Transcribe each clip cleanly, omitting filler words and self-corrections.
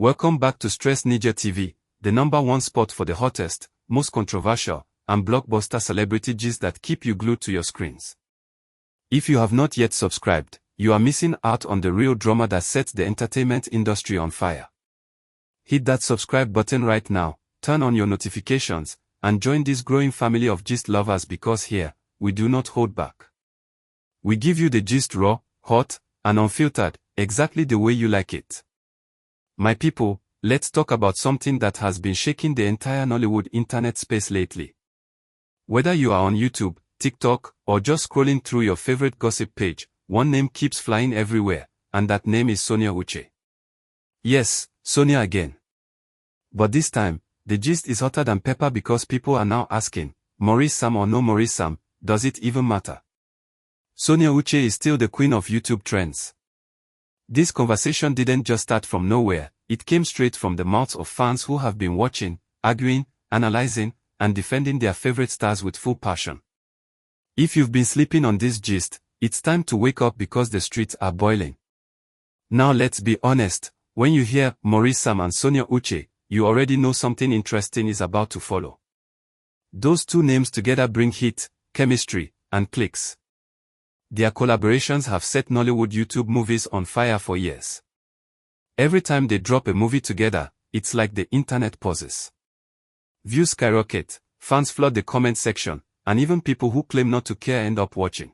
Welcome back to Stress Ninja TV, the #1 spot for the hottest, most controversial, and blockbuster celebrity gist that keep you glued to your screens. If you have not yet subscribed, you are missing out on the real drama that sets the entertainment industry on fire. Hit that subscribe button right now, turn on your notifications, and join this growing family of gist lovers because here, we do not hold back. We give you the gist raw, hot, and unfiltered, exactly the way you like it. My people, let's talk about something that has been shaking the entire Nollywood internet space lately. Whether you are on YouTube, TikTok, or just scrolling through your favorite gossip page, one name keeps flying everywhere, and that name is Sonia Uche. Yes, Sonia again. But this time, the gist is hotter than pepper because people are now asking, Maurice Sam or no Maurice Sam, does it even matter? Sonia Uche is still the queen of YouTube trends. This conversation didn't just start from nowhere, it came straight from the mouths of fans who have been watching, arguing, analyzing, and defending their favorite stars with full passion. If you've been sleeping on this gist, it's time to wake up because the streets are boiling. Now let's be honest, when you hear Maurice Sam and Sonia Uche, you already know something interesting is about to follow. Those two names together bring heat, chemistry, and clicks. Their collaborations have set Nollywood YouTube movies on fire for years. Every time they drop a movie together, it's like the internet pauses. Views skyrocket, fans flood the comment section, and even people who claim not to care end up watching.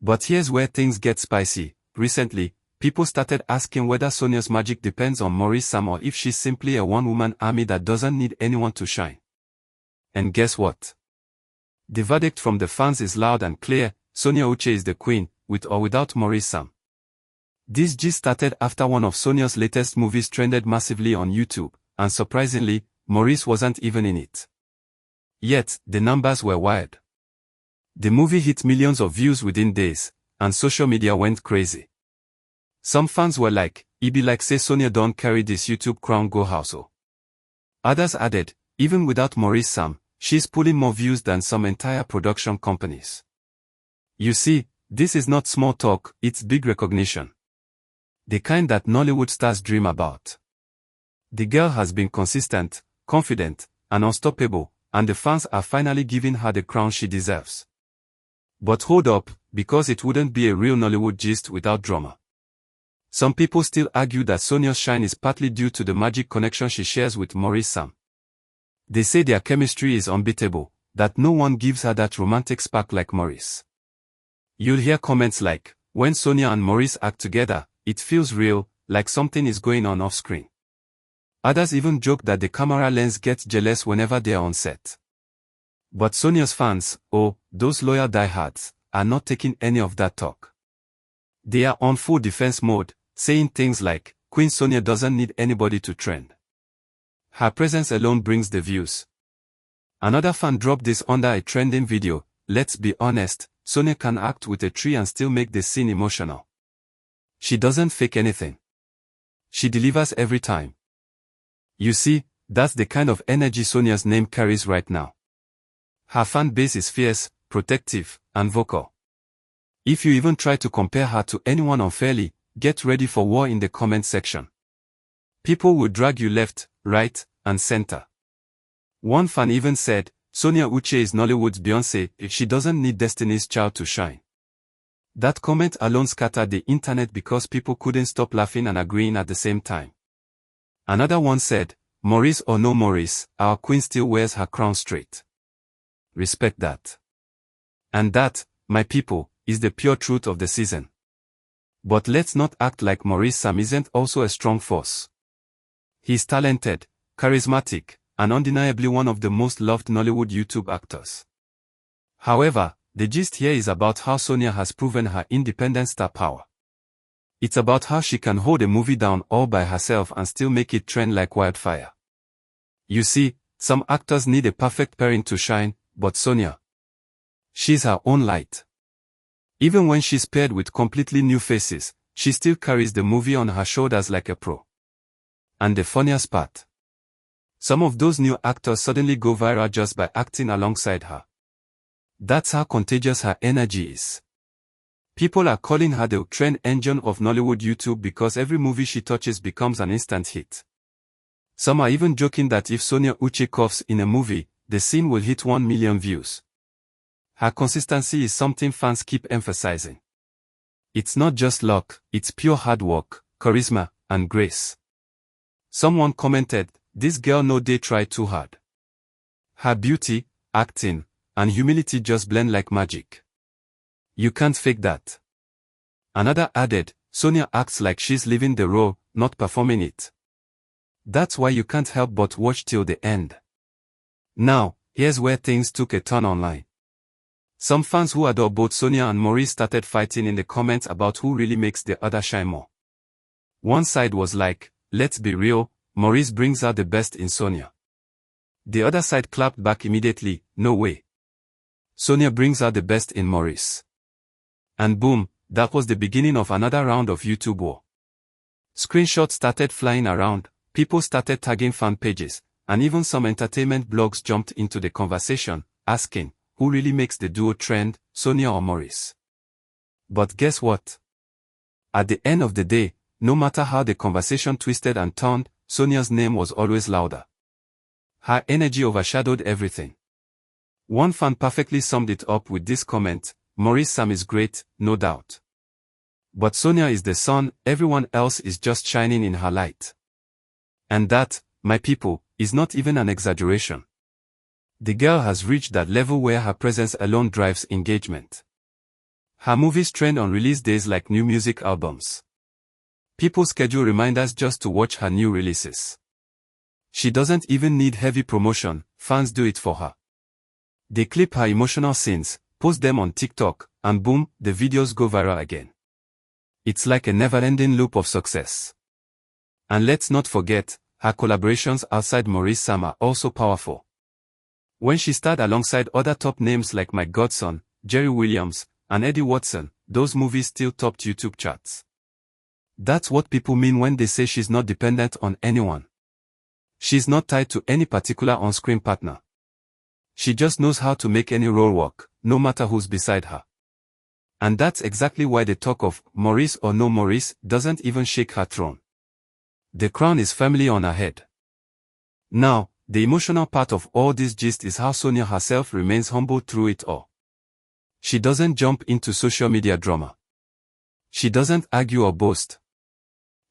But here's where things get spicy. Recently, people started asking whether Sonia's magic depends on Maurice Sam or if she's simply a one-woman army that doesn't need anyone to shine. And guess what? The verdict from the fans is loud and clear. Sonia Uche is the queen, with or without Maurice Sam. This gist started after one of Sonia's latest movies trended massively on YouTube, and surprisingly, Maurice wasn't even in it. Yet, the numbers were wild. The movie hit millions of views within days, and social media went crazy. Some fans were like, "It be like say Sonia don't carry this YouTube crown go house oh." Others added, even without Maurice Sam, she's pulling more views than some entire production companies. You see, this is not small talk, it's big recognition. The kind that Nollywood stars dream about. The girl has been consistent, confident, and unstoppable, and the fans are finally giving her the crown she deserves. But hold up, because it wouldn't be a real Nollywood gist without drama. Some people still argue that Sonia's shine is partly due to the magic connection she shares with Maurice Sam. They say their chemistry is unbeatable, that no one gives her that romantic spark like Maurice. You'll hear comments like, when Sonia and Maurice act together, it feels real, like something is going on off-screen. Others even joke that the camera lens gets jealous whenever they are on set. But Sonia's fans, oh, those loyal diehards, are not taking any of that talk. They are on full defense mode, saying things like, Queen Sonia doesn't need anybody to trend. Her presence alone brings the views. Another fan dropped this under a trending video, let's be honest, Sonia can act with a tree and still make the scene emotional. She doesn't fake anything. She delivers every time. You see, that's the kind of energy Sonia's name carries right now. Her fan base is fierce, protective, and vocal. If you even try to compare her to anyone unfairly, get ready for war in the comment section. People will drag you left, right, and center. One fan even said, Sonia Uche is Nollywood's Beyoncé if she doesn't need Destiny's Child to shine. That comment alone scattered the internet because people couldn't stop laughing and agreeing at the same time. Another one said, Maurice or no Maurice, our queen still wears her crown straight. Respect that. And that, my people, is the pure truth of the season. But let's not act like Maurice Sam isn't also a strong force. He's talented, charismatic, and undeniably one of the most loved Nollywood YouTube actors. However, the gist here is about how Sonia has proven her independent star power. It's about how she can hold a movie down all by herself and still make it trend like wildfire. You see, some actors need a perfect pairing to shine, but Sonia, she's her own light. Even when she's paired with completely new faces, she still carries the movie on her shoulders like a pro. And the funniest part, some of those new actors suddenly go viral just by acting alongside her. That's how contagious her energy is. People are calling her the trend engine of Nollywood YouTube because every movie she touches becomes an instant hit. Some are even joking that if Sonia Uche coughs in a movie, the scene will hit 1 million views. Her consistency is something fans keep emphasizing. It's not just luck, it's pure hard work, charisma, and grace. Someone commented, "This girl no dey try too hard. Her beauty, acting, and humility just blend like magic. You can't fake that." Another added, "Sonia acts like she's living the role, not performing it. That's why you can't help but watch till the end." Now, here's where things took a turn online. Some fans who adore both Sonia and Maurice started fighting in the comments about who really makes the other shine more. One side was like, "Let's be real, Maurice brings out the best in Sonia." The other side clapped back immediately, "No way. Sonia brings out the best in Maurice." And boom, that was the beginning of another round of YouTube war. Screenshots started flying around, people started tagging fan pages, and even some entertainment blogs jumped into the conversation, asking, who really makes the duo trend, Sonia or Maurice? But guess what? At the end of the day, no matter how the conversation twisted and turned, Sonia's name was always louder. Her energy overshadowed everything. One fan perfectly summed it up with this comment, "Maurice Sam is great, no doubt. But Sonia is the sun, everyone else is just shining in her light." And that, my people, is not even an exaggeration. The girl has reached that level where her presence alone drives engagement. Her movies trend on release days like new music albums. People schedule reminders just to watch her new releases. She doesn't even need heavy promotion, fans do it for her. They clip her emotional scenes, post them on TikTok, and boom, the videos go viral again. It's like a never-ending loop of success. And let's not forget, her collaborations outside Maurice Sam are also powerful. When she starred alongside other top names like Mike Godson, Jerry Williams, and Eddie Watson, those movies still topped YouTube charts. That's what people mean when they say she's not dependent on anyone. She's not tied to any particular on-screen partner. She just knows how to make any role work, no matter who's beside her. And that's exactly why the talk of Maurice or no Maurice doesn't even shake her throne. The crown is firmly on her head. Now, the emotional part of all this gist is how Sonia herself remains humble through it all. She doesn't jump into social media drama. She doesn't argue or boast.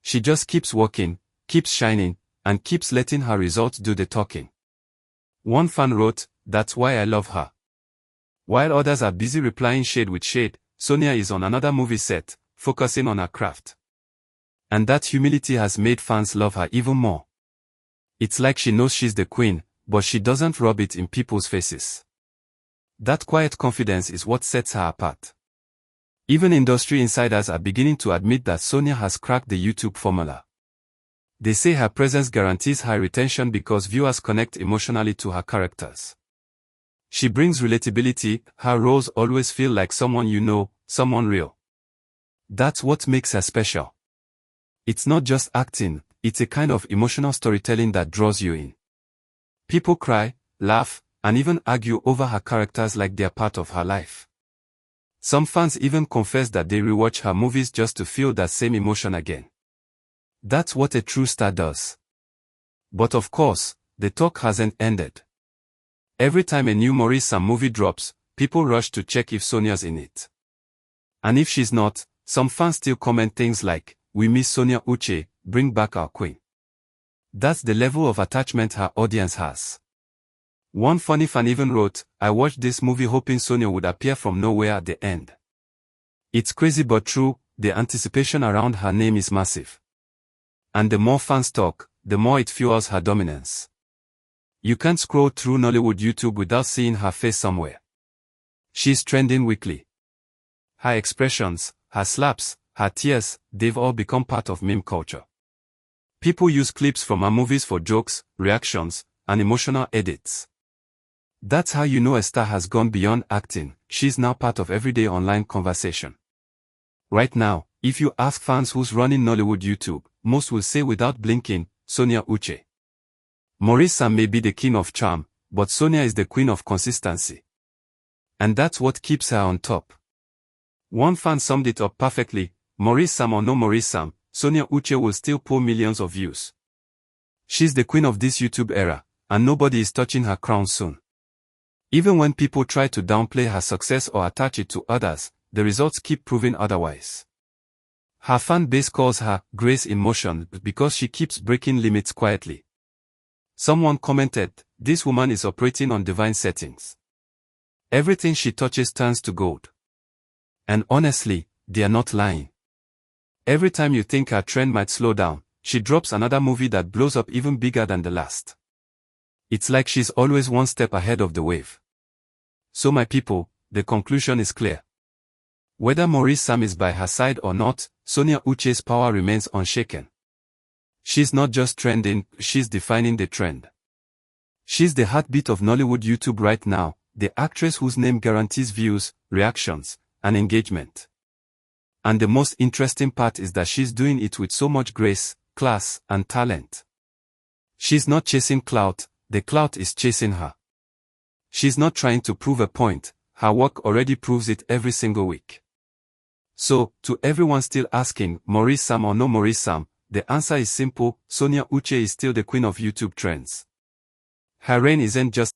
She just keeps working, keeps shining, and keeps letting her results do the talking. One fan wrote, "That's why I love her." While others are busy replying shade with shade, Sonia is on another movie set, focusing on her craft. And that humility has made fans love her even more. It's like she knows she's the queen, but she doesn't rub it in people's faces. That quiet confidence is what sets her apart. Even industry insiders are beginning to admit that Sonia has cracked the YouTube formula. They say her presence guarantees high retention because viewers connect emotionally to her characters. She brings relatability, her roles always feel like someone you know, someone real. That's what makes her special. It's not just acting, it's a kind of emotional storytelling that draws you in. People cry, laugh, and even argue over her characters like they're part of her life. Some fans even confess that they rewatch her movies just to feel that same emotion again. That's what a true star does. But of course, the talk hasn't ended. Every time a new Maurice Sam movie drops, people rush to check if Sonia's in it. And if she's not, some fans still comment things like, "We miss Sonia Uche, bring back our queen." That's the level of attachment her audience has. One funny fan even wrote, "I watched this movie hoping Sonia would appear from nowhere at the end." It's crazy but true, the anticipation around her name is massive. And the more fans talk, the more it fuels her dominance. You can't scroll through Nollywood YouTube without seeing her face somewhere. She's trending weekly. Her expressions, her slaps, her tears, they've all become part of meme culture. People use clips from her movies for jokes, reactions, and emotional edits. That's how you know a star has gone beyond acting, she's now part of everyday online conversation. Right now, if you ask fans who's running Nollywood YouTube, most will say without blinking, Sonia Uche. Maurice Sam may be the king of charm, but Sonia is the queen of consistency. And that's what keeps her on top. One fan summed it up perfectly: Maurice Sam or no Maurice Sam, Sonia Uche will still pull millions of views. She's the queen of this YouTube era, and nobody is touching her crown soon. Even when people try to downplay her success or attach it to others, the results keep proving otherwise. Her fan base calls her Grace in Motion because she keeps breaking limits quietly. Someone commented, "This woman is operating on divine settings. Everything she touches turns to gold." And honestly, they are not lying. Every time you think her trend might slow down, she drops another movie that blows up even bigger than the last. It's like she's always one step ahead of the wave. So my people, the conclusion is clear. Whether Maurice Sam is by her side or not, Sonia Uche's power remains unshaken. She's not just trending, she's defining the trend. She's the heartbeat of Nollywood YouTube right now, the actress whose name guarantees views, reactions, and engagement. And the most interesting part is that she's doing it with so much grace, class, and talent. She's not chasing clout, the clout is chasing her. She's not trying to prove a point, her work already proves it every single week. So, to everyone still asking, Maurice Sam or no Maurice Sam, the answer is simple: Sonia Uche is still the queen of YouTube trends. Her reign isn't just